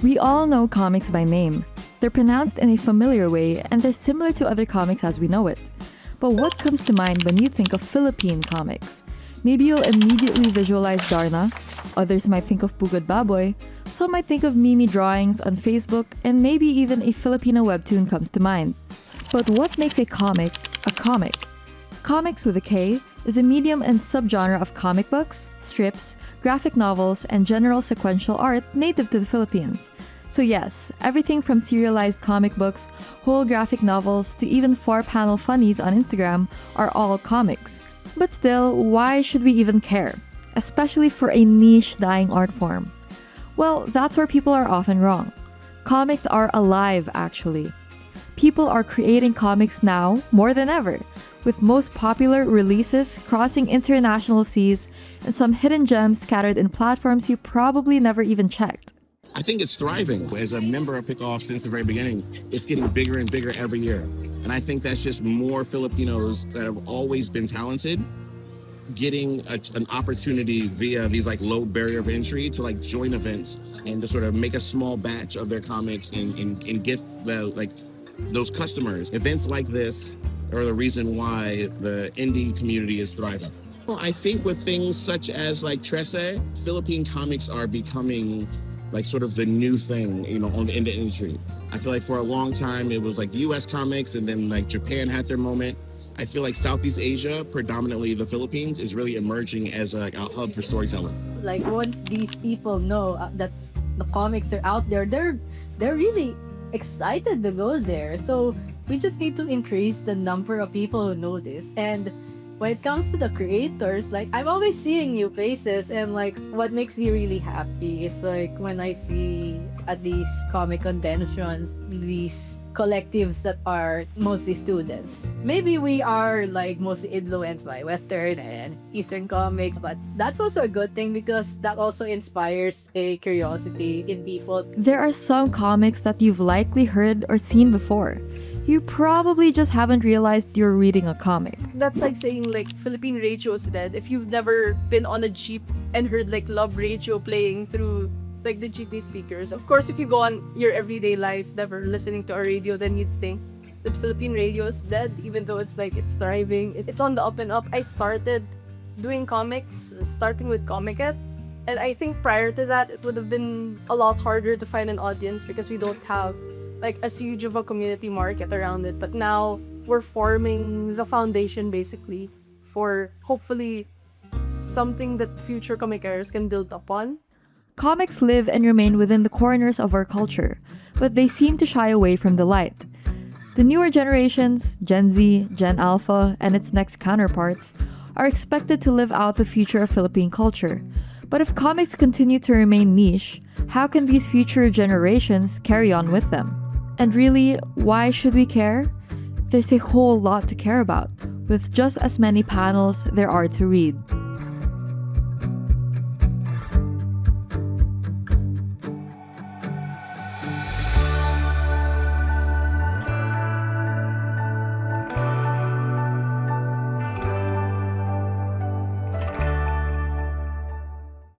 We all know comics by name. They're pronounced in a familiar way and they're similar to other comics as we know it. But what comes to mind when you think of Philippine comics? Maybe you'll immediately visualize Darna, others might think of Pugad Baboy, some might think of Mimi drawings on Facebook, and maybe even a Filipino webtoon comes to mind. But what makes a comic a comic? Comics with a K is a medium and subgenre of comic books, strips, graphic novels, and general sequential art native to the Philippines. So yes, everything from serialized comic books, whole graphic novels, to even 4-panel funnies on Instagram are all comics. But still, why should we even care? Especially for a niche dying art form. Well, that's where people are often wrong. Comics are alive, actually. People are creating comics now more than ever, with most popular releases crossing international seas and some hidden gems scattered in platforms you probably never even checked. I think it's thriving. As a member of Pickoff since the very beginning, it's getting bigger and bigger every year. And I think that's just more Filipinos that have always been talented getting an opportunity via these like low barrier of entry to like join events and to sort of make a small batch of their comics and get the like those customers. Events like this are the reason why the indie community is thriving. Well, I think with things such as like Trece, Philippine comics are becoming like sort of the new thing, in the industry. I feel like for a long time it was like US comics and then like Japan had their moment. I feel like Southeast Asia, predominantly the Philippines, is really emerging as a hub for storytelling. Like once these people know that the comics are out there, they're really excited to go there. So we just need to increase the number of people who know this. And when it comes to the creators, like I'm always seeing new faces, and like what makes me really happy is like when I see at these comic conventions these collectives that are mostly students. Maybe we are like mostly influenced by Western and Eastern comics, but that's also a good thing because that also inspires a curiosity in people. There are some comics that you've likely heard or seen before. You probably just haven't realized you're reading a comic. That's like saying like Philippine radio is dead. If you've never been on a jeep and heard like love radio playing through like the jeepney speakers. Of course, if you go on your everyday life never listening to a radio, then you'd think that Philippine radio is dead, even though it's like it's thriving. It's on the up and up. I started doing comics, starting with Comiket. And I think prior to that, it would have been a lot harder to find an audience because we don't have like as huge of a community market around it. But now we're forming the foundation basically for hopefully something that future comicers can build upon. Comics live and remain within the corners of our culture, but they seem to shy away from the light. The newer generations, Gen Z, Gen Alpha, and its next counterparts, are expected to live out the future of Philippine culture. But if comics continue to remain niche, how can these future generations carry on with them? And really, why should we care? There's a whole lot to care about, with just as many panels there are to read.